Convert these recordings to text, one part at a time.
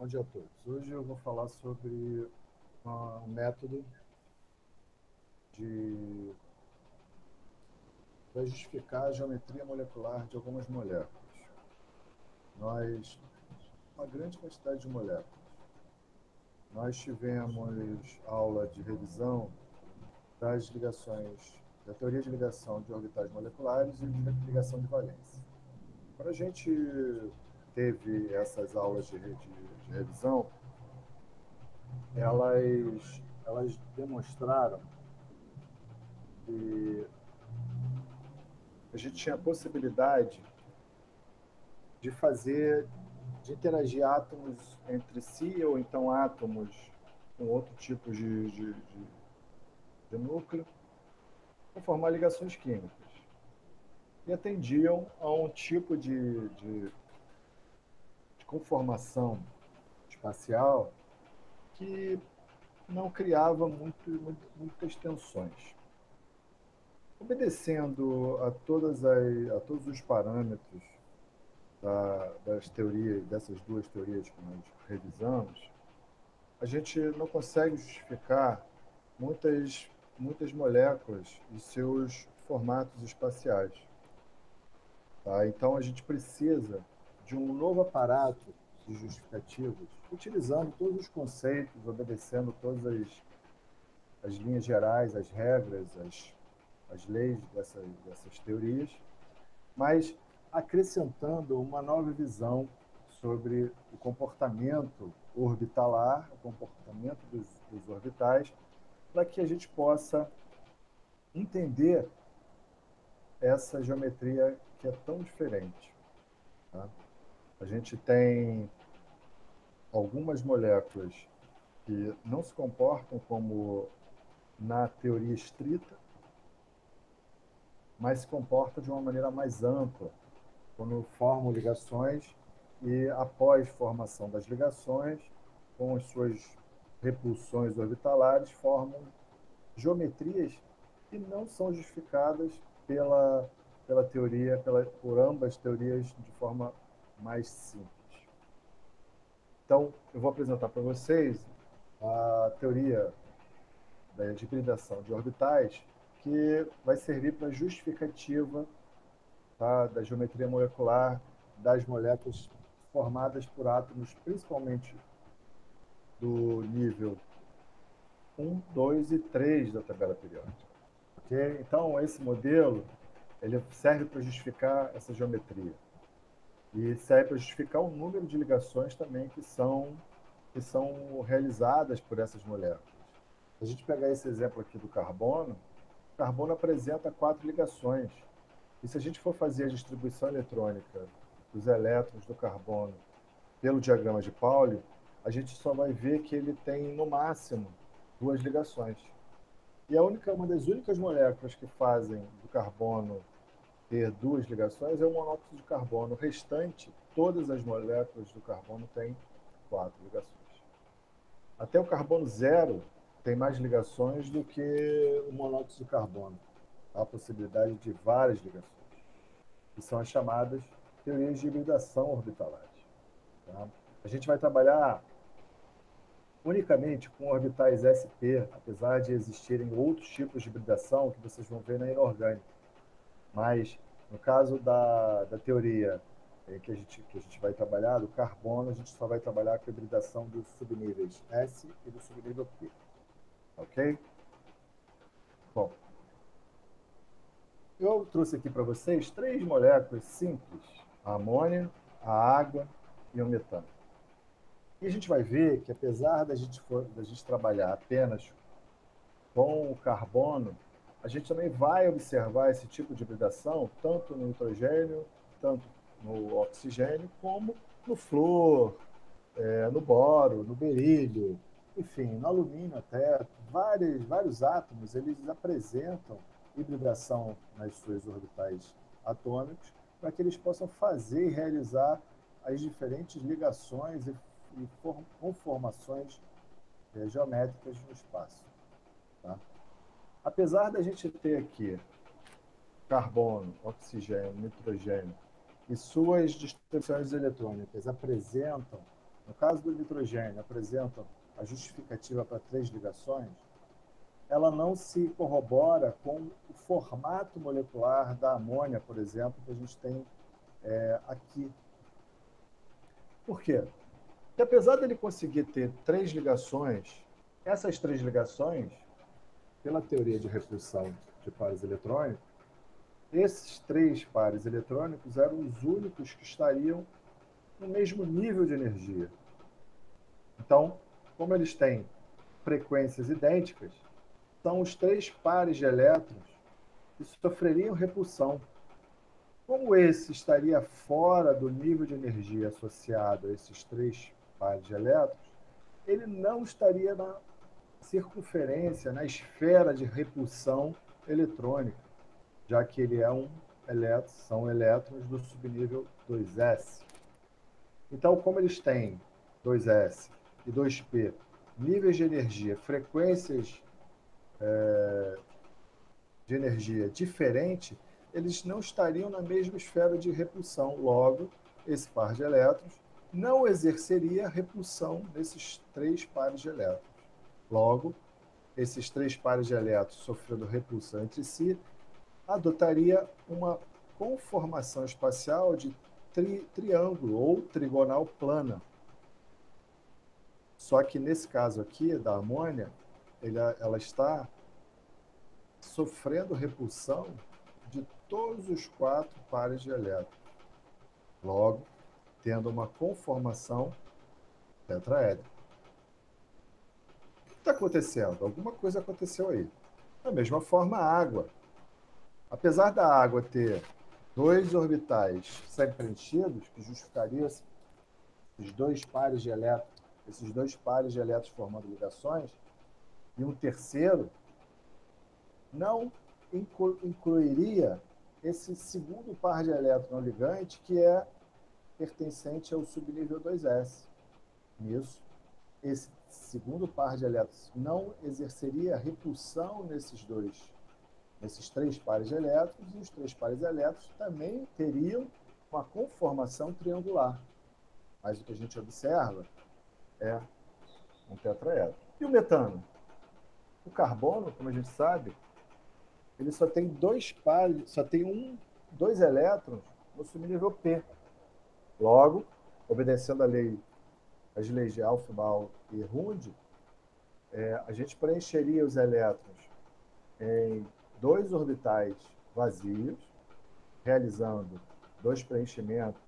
Bom dia a todos. Hoje eu vou falar sobre um método de para justificar a geometria molecular de algumas moléculas. Uma grande quantidade de moléculas. Nós tivemos aula de revisão das ligações, da teoria de ligação de orbitais moleculares e de ligação de valência. Quando a gente teve essas aulas de revisão, elas demonstraram que a gente tinha a possibilidade de interagir átomos entre si, ou então átomos com outro tipo de núcleo, para formar ligações químicas. E atendiam a um tipo de conformação espacial que não criava muitas tensões. Obedecendo a todos os parâmetros das teorias, dessas duas teorias que nós revisamos, a gente não consegue justificar muitas moléculas e seus formatos espaciais. Tá? Então, a gente precisa de um novo aparato de justificativos, utilizando todos os conceitos, obedecendo todas as linhas gerais, as regras, as leis dessas teorias, mas acrescentando uma nova visão sobre o comportamento orbitalar, o comportamento dos orbitais, para que a gente possa entender essa geometria que é tão diferente. Tá? A gente tem algumas moléculas que não se comportam como na teoria estrita, mas se comportam de uma maneira mais ampla, quando formam ligações e, após formação das ligações, com as suas repulsões orbitalares, formam geometrias que não são justificadas pela teoria, por ambas teorias de forma mais simples. Então, eu vou apresentar para vocês a teoria de hibridação de orbitais, que vai servir para justificativa, tá, da geometria molecular das moléculas formadas por átomos, principalmente do nível 1, 2 e 3 da tabela periódica. Okay? Então, esse modelo ele serve para justificar essa geometria. E serve para justificar o número de ligações também que são realizadas por essas moléculas. Se a gente pegar esse exemplo aqui do carbono, o carbono apresenta 4 ligações. E se a gente for fazer a distribuição eletrônica dos elétrons do carbono pelo diagrama de Pauli, a gente só vai ver que ele tem, no máximo, 2 ligações. E uma das únicas moléculas que fazem do carbono ter 2 ligações é o monóxido de carbono. O restante, todas as moléculas do carbono têm 4 ligações. Até o carbono zero tem mais ligações do que o monóxido de carbono. Há a possibilidade de várias ligações, que são as chamadas teorias de hibridação orbitalares. Tá? A gente vai trabalhar unicamente com orbitais sp, apesar de existirem outros tipos de hibridação que vocês vão ver na inorgânica. Mas, no caso da teoria que a gente vai trabalhar, do carbono, a gente só vai trabalhar com a hibridação dos subníveis S e do subnível P. Ok? Bom, eu trouxe aqui para vocês 3 moléculas simples: a amônia, a água e o metano. E a gente vai ver que, apesar da gente trabalhar apenas com o carbono, a gente também vai observar esse tipo de hibridação tanto no nitrogênio, tanto no oxigênio, como no flúor, no boro, no berílio, enfim, no alumínio até. Vários átomos, eles apresentam hibridação nas suas orbitais atômicas para que eles possam fazer e realizar as diferentes ligações e conformações geométricas no espaço. Tá? Apesar da gente ter aqui carbono, oxigênio, nitrogênio e suas distribuições eletrônicas apresentam no caso do nitrogênio, apresentam a justificativa para 3 ligações, ela não se corrobora com o formato molecular da amônia, por exemplo, que a gente tem aqui. Por quê? Porque apesar dele conseguir ter 3 ligações, essas 3 ligações, pela teoria de repulsão de pares eletrônicos, esses 3 pares eletrônicos eram os únicos que estariam no mesmo nível de energia. Então, como eles têm frequências idênticas, são os 3 pares de elétrons que sofreriam repulsão. Como esse estaria fora do nível de energia associado a esses 3 pares de elétrons, ele não estaria na circunferência, na esfera de repulsão eletrônica, já que ele são elétrons do subnível 2s. Então, como eles têm 2s e 2p, níveis de energia, frequências de energia diferentes, eles não estariam na mesma esfera de repulsão. Logo, esse par de elétrons não exerceria repulsão nesses 3 pares de elétrons. Logo, esses 3 pares de elétrons sofrendo repulsão entre si, adotaria uma conformação espacial de triângulo ou trigonal plana. Só que nesse caso aqui, da amônia, ela está sofrendo repulsão de todos os 4 pares de elétrons. Logo, tendo uma conformação tetraédrica. O que está acontecendo? Alguma coisa aconteceu aí. Da mesma forma, a água. Apesar da água ter 2 orbitais sempre preenchidos, que justificaria esses 2 pares de elétrons, formando ligações, e um terceiro, não incluiria esse segundo par de elétrons não ligante, que é pertencente ao subnível 2s. Nisso, esse segundo par de elétrons não exerceria repulsão nesses 3 pares de elétrons, e os 3 pares de elétrons também teriam uma conformação triangular. Mas o que a gente observa é um tetraedro. E o metano? O carbono, como a gente sabe, ele só tem 2 pares, só tem 2 elétrons no subnível P. Logo, obedecendo as leis de Aufbau e Hund, a gente preencheria os elétrons em 2 orbitais vazios, realizando 2 preenchimentos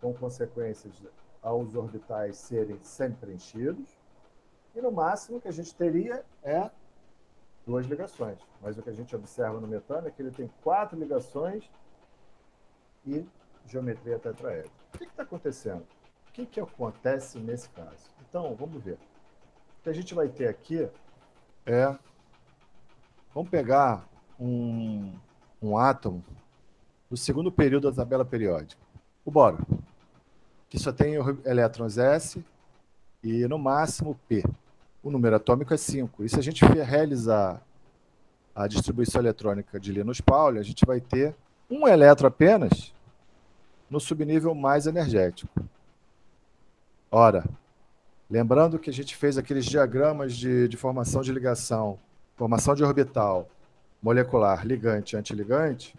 com consequências aos orbitais serem sempre preenchidos, e no máximo que a gente teria 2 ligações. Mas o que a gente observa no metano é que ele tem 4 ligações e geometria tetraédrica. O que está acontecendo? O que acontece nesse caso? Então, vamos ver. O que a gente vai ter aqui vamos pegar um átomo do segundo período da tabela periódica. O boro, que só tem elétrons S e, no máximo, P. O número atômico é 5. E se a gente realizar a distribuição eletrônica de Linus Pauling, a gente vai ter um elétron apenas no subnível mais energético. Ora, lembrando que a gente fez aqueles diagramas de formação de ligação, formação de orbital molecular ligante-antiligante,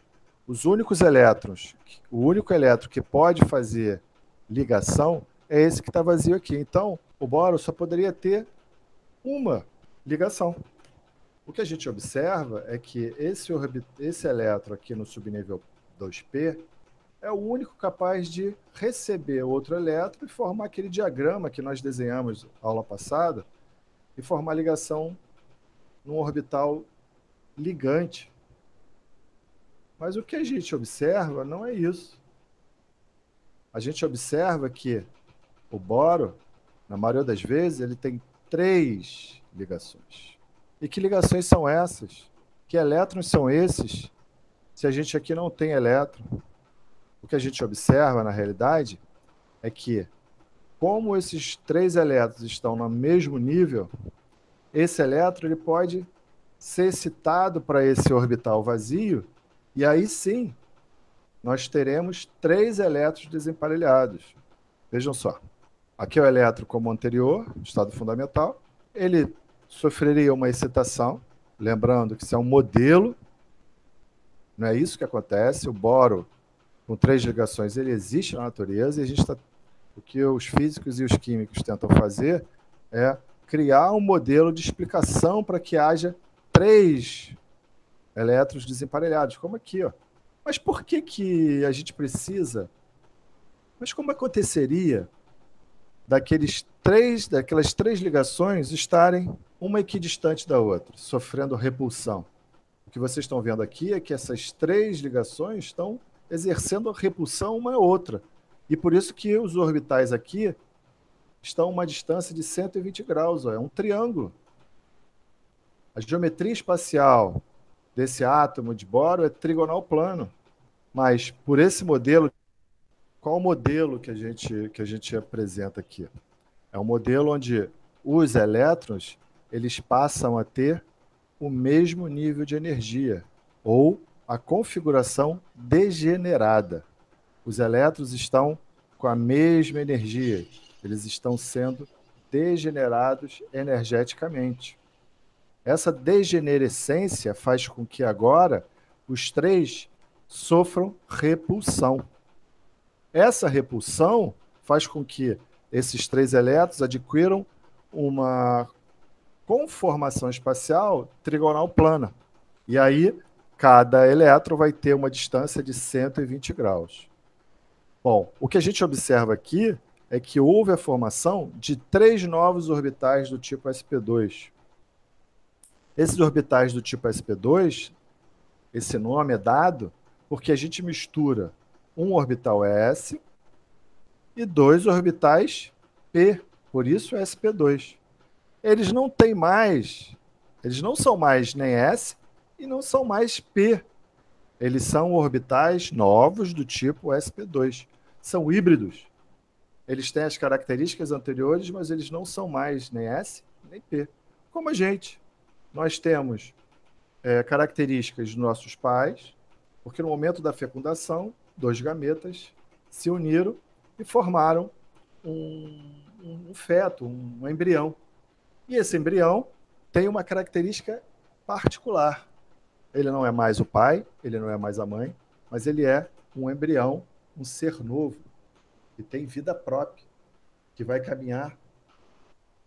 os únicos elétrons, o único elétron que pode fazer ligação é esse que está vazio aqui. Então, o boro só poderia ter uma ligação. O que a gente observa é que esse elétron aqui no subnível 2p é o único capaz de receber outro elétron e formar aquele diagrama que nós desenhamos na aula passada e formar ligação num orbital ligante. Mas o que a gente observa não é isso. A gente observa que o boro, na maioria das vezes, ele tem 3 ligações. E que ligações são essas? Que elétrons são esses? Se a gente aqui não tem elétron. O que a gente observa, na realidade, é que, como esses 3 elétrons estão no mesmo nível, esse elétron ele pode ser excitado para esse orbital vazio, e aí sim, nós teremos 3 elétrons desemparelhados. Vejam só. Aqui é o elétron como anterior, estado fundamental. Ele sofreria uma excitação, lembrando que isso é um modelo, não é isso que acontece. O boro, com 3 ligações, ele existe na natureza, e a gente o que os físicos e os químicos tentam fazer é criar um modelo de explicação para que haja 3 elétrons desemparelhados, como aqui, ó. Mas por que a gente precisa? Mas como aconteceria daquelas 3 ligações estarem uma equidistante da outra, sofrendo repulsão? O que vocês estão vendo aqui é que essas 3 ligações estão exercendo a repulsão uma à outra. E por isso que os orbitais aqui estão a uma distância de 120 graus. Ó, é um triângulo. A geometria espacial desse átomo de boro é trigonal plano. Mas por esse modelo, qual o modelo que a gente apresenta aqui? É um modelo onde os elétrons eles passam a ter o mesmo nível de energia, ou a configuração degenerada. Os elétrons estão com a mesma energia, eles estão sendo degenerados energeticamente. Essa degenerescência faz com que agora os 3 sofram repulsão. Essa repulsão faz com que esses 3 elétrons adquiram uma conformação espacial trigonal plana. E aí, cada elétron vai ter uma distância de 120 graus. Bom, o que a gente observa aqui é que houve a formação de 3 novos orbitais do tipo sp2. Esses orbitais do tipo sp2, esse nome é dado porque a gente mistura um orbital s e 2 orbitais p, por isso sp2. Eles não têm mais, eles não são mais nem s e não são mais p. Eles são orbitais novos do tipo sp2. São híbridos. Eles têm as características anteriores, mas eles não são mais nem S nem P. Como a gente. Nós temos características dos nossos pais, porque no momento da fecundação, 2 gametas se uniram e formaram um feto, um embrião. E esse embrião tem uma característica particular. Ele não é mais o pai, ele não é mais a mãe, mas ele é um embrião, um ser novo, que tem vida própria, que vai caminhar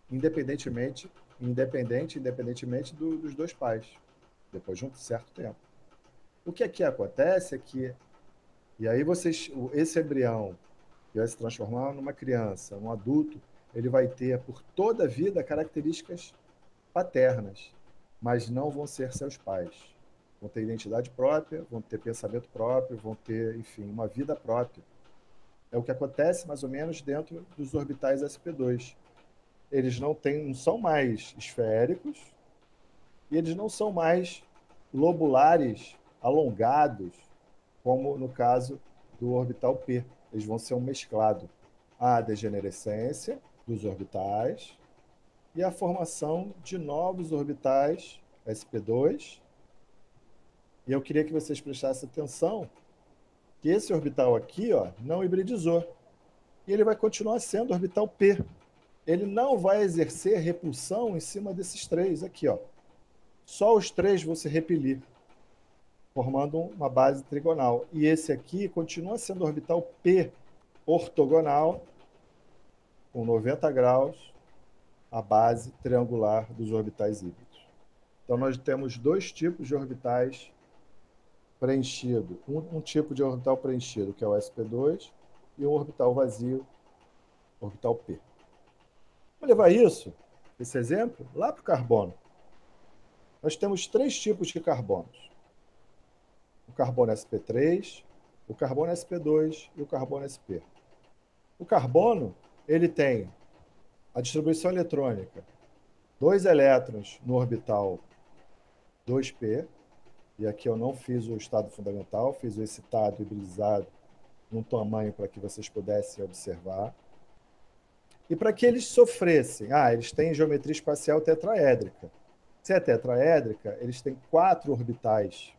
independentemente dos 2 pais, depois de um certo tempo. O que aqui acontece é que, e aí esse embrião que vai se transformar numa criança, um adulto, ele vai ter por toda a vida características paternas, mas não vão ser seus pais. Vão ter identidade própria, vão ter pensamento próprio, vão ter, enfim, uma vida própria. É o que acontece mais ou menos dentro dos orbitais sp2. Eles não são mais esféricos e eles não são mais lobulares, alongados, como no caso do orbital P. Eles vão ser um mesclado. A degenerescência dos orbitais e a formação de novos orbitais sp2. E eu queria que vocês prestassem atenção que esse orbital aqui, ó, não hibridizou. E ele vai continuar sendo orbital P. Ele não vai exercer repulsão em cima desses 3 aqui, ó. Só os 3 vão se repelir, formando uma base trigonal. E esse aqui continua sendo orbital P ortogonal, com 90 graus, a base triangular dos orbitais híbridos. Então, nós temos 2 tipos de orbitais preenchidos. Um tipo de orbital preenchido, que é o sp2, e um orbital vazio, orbital P. Vamos levar esse exemplo, lá para o carbono. Nós temos 3 tipos de carbonos. O carbono sp3, o carbono sp2 e o carbono sp. O carbono, ele tem a distribuição eletrônica, 2 elétrons no orbital 2p, e aqui eu não fiz o estado fundamental, fiz o excitado hibridizado num tamanho para que vocês pudessem observar. E para que eles sofressem, eles têm geometria espacial tetraédrica. Se é tetraédrica, eles têm 4 orbitais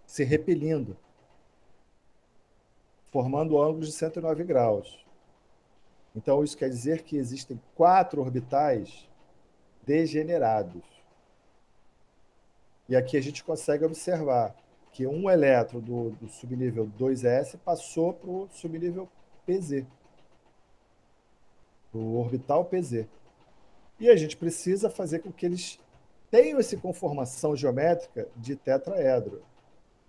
se repelindo, formando ângulos de 109 graus. Então, isso quer dizer que existem 4 orbitais degenerados. E aqui a gente consegue observar que um elétron do subnível 2s passou para o subnível PZ, para o orbital PZ. E a gente precisa fazer com que eles tenham essa conformação geométrica de tetraedro.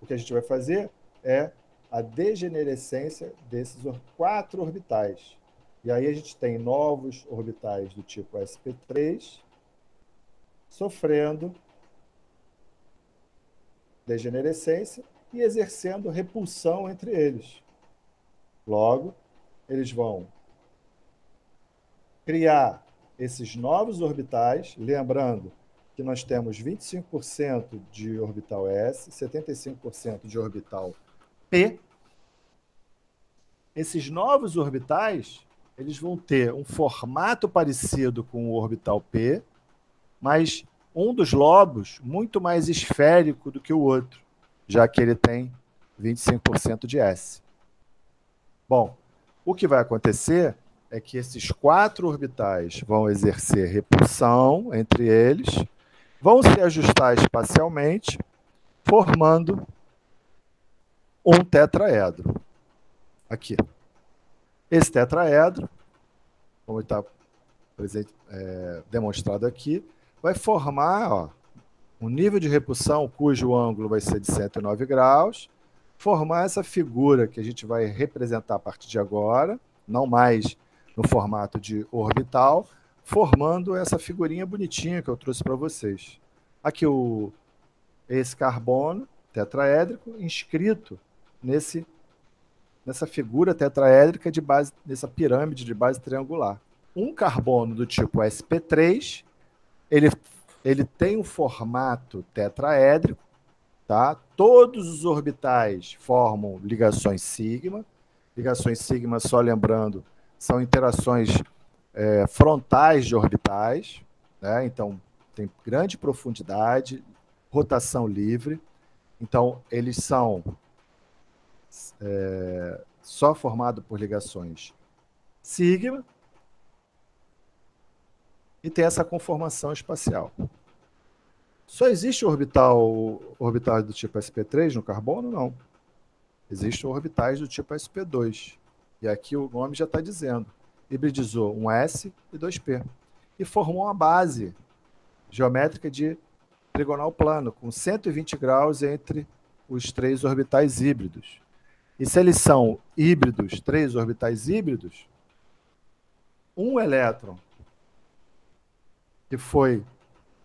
O que a gente vai fazer é a degenerescência desses 4 orbitais. E aí a gente tem novos orbitais do tipo sp3 sofrendo degenerescência e exercendo repulsão entre eles. Logo, eles vão criar esses novos orbitais, lembrando que nós temos 25% de orbital S, 75% de orbital P. Esses novos orbitais, eles vão ter um formato parecido com o orbital P, mas um dos lobos muito mais esférico do que o outro, já que ele tem 25% de S. Bom, o que vai acontecer é que esses 4 orbitais vão exercer repulsão entre eles, vão se ajustar espacialmente, formando um tetraedro. Aqui. Esse tetraedro, como está demonstrado aqui, vai formar um nível de repulsão cujo ângulo vai ser de 109 graus, formar essa figura que a gente vai representar a partir de agora, não mais no formato de orbital, formando essa figurinha bonitinha que eu trouxe para vocês. Aqui esse carbono tetraédrico inscrito nessa figura tetraédrica de base, nessa pirâmide de base triangular. Um carbono do tipo sp3, ele tem um formato tetraédrico, tá? Todos os orbitais formam ligações sigma. Ligações sigma, só lembrando, são interações frontais de orbitais, né? Então, tem grande profundidade, rotação livre. Então, eles são só formados por ligações sigma e tem essa conformação espacial. Só existe orbital do tipo sp3 no carbono? Não. Existem orbitais do tipo sp2. E aqui o nome já está dizendo. Hibridizou um S e 2p. E formou uma base geométrica de trigonal plano, com 120 graus entre os 3 orbitais híbridos. E se eles são híbridos, 3 orbitais híbridos, um elétron que foi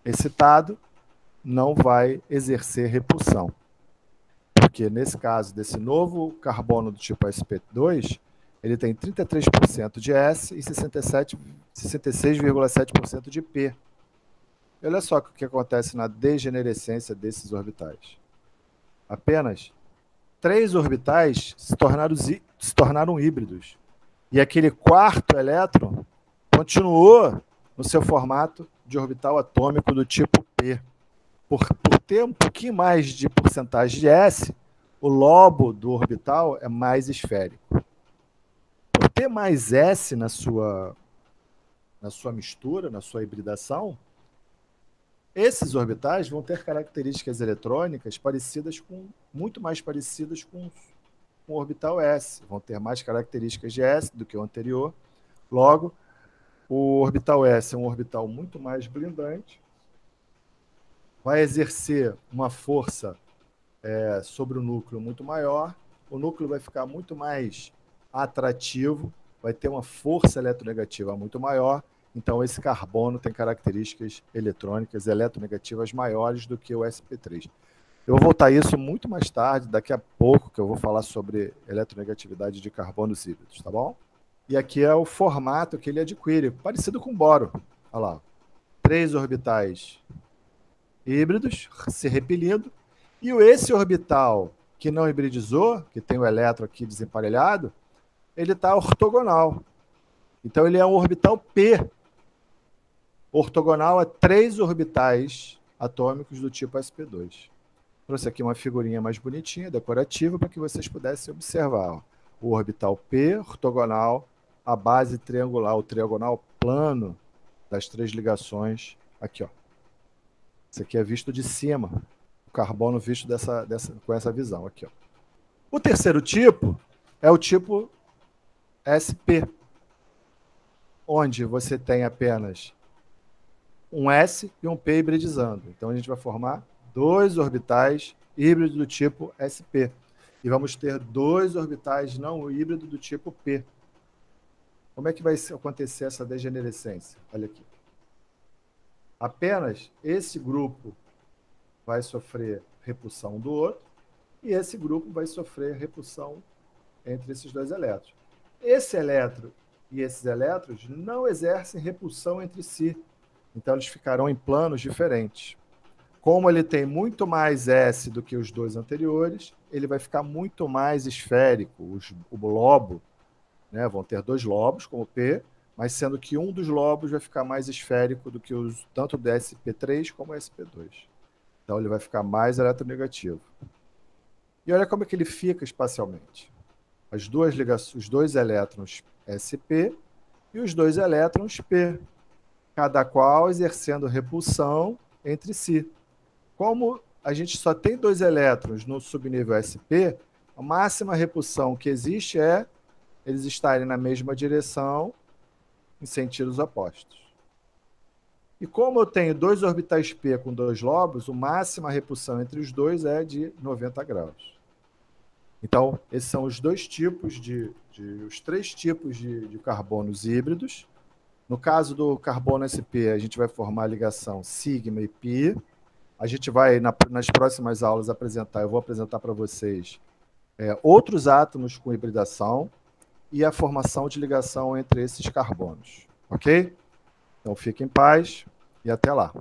excitado não vai exercer repulsão. Porque nesse caso desse novo carbono do tipo sp2, ele tem 33% de S e 66,7% de P. E olha só o que acontece na degenerescência desses orbitais. Apenas 3 orbitais se tornaram híbridos. E aquele 4º elétron continuou no seu formato de orbital atômico do tipo P. Por ter um pouquinho mais de porcentagem de S, o lobo do orbital é mais esférico. Por ter mais S na sua mistura, na sua hibridação, esses orbitais vão ter características eletrônicas muito mais parecidas com o orbital S. Vão ter mais características de S do que o anterior. Logo, o orbital S é um orbital muito mais blindante, vai exercer uma força sobre o núcleo muito maior, o núcleo vai ficar muito mais atrativo, vai ter uma força eletronegativa muito maior, então esse carbono tem características eletrônicas eletronegativas maiores do que o sp3. Eu vou voltar a isso muito mais tarde, daqui a pouco, que eu vou falar sobre eletronegatividade de carbonos híbridos, tá bom? E aqui é o formato que ele adquire, parecido com boro. Olha lá, 3 orbitais híbridos se repelindo, e esse orbital que não hibridizou, que tem o elétron aqui desemparelhado, ele está ortogonal. Então ele é um orbital P, ortogonal a 3 orbitais atômicos do tipo sp2. Trouxe aqui uma figurinha mais bonitinha, decorativa, para que vocês pudessem observar. O orbital P, ortogonal a base triangular, o triagonal plano das três ligações aqui, ó. Isso aqui é visto de cima, o carbono visto com essa visão aqui, ó. O terceiro tipo é o tipo sp, onde você tem apenas um S e um P hibridizando. Então a gente vai formar dois orbitais híbridos do tipo sp. E vamos ter dois orbitais não híbridos do tipo P. Como é que vai acontecer essa degenerescência? Olha aqui. Apenas esse grupo vai sofrer repulsão do outro e esse grupo vai sofrer repulsão entre esses dois elétrons. Esse elétron e esses elétrons não exercem repulsão entre si, então eles ficarão em planos diferentes. Como ele tem muito mais S do que os dois anteriores, ele vai ficar muito mais esférico. O lobo, né, vão ter dois lobos, como P, mas sendo que um dos lobos vai ficar mais esférico do que tanto do sp3 como o sp2. Então ele vai ficar mais eletronegativo. E olha como é que ele fica espacialmente. As duas ligações, os dois elétrons sp e os dois elétrons p, cada qual exercendo repulsão entre si. Como a gente só tem dois elétrons no subnível sp, a máxima repulsão que existe é eles estarem na mesma direção em sentidos opostos. E como eu tenho dois orbitais p com dois lobos, a máxima repulsão entre os dois é de 90 graus. Então, esses são os dois tipos os três tipos de carbonos híbridos. No caso do carbono sp, a gente vai formar a ligação sigma e pi. A gente vai, nas próximas aulas, eu vou apresentar para vocês outros átomos com hibridação e a formação de ligação entre esses carbonos. Ok? Então, fiquem em paz e até lá.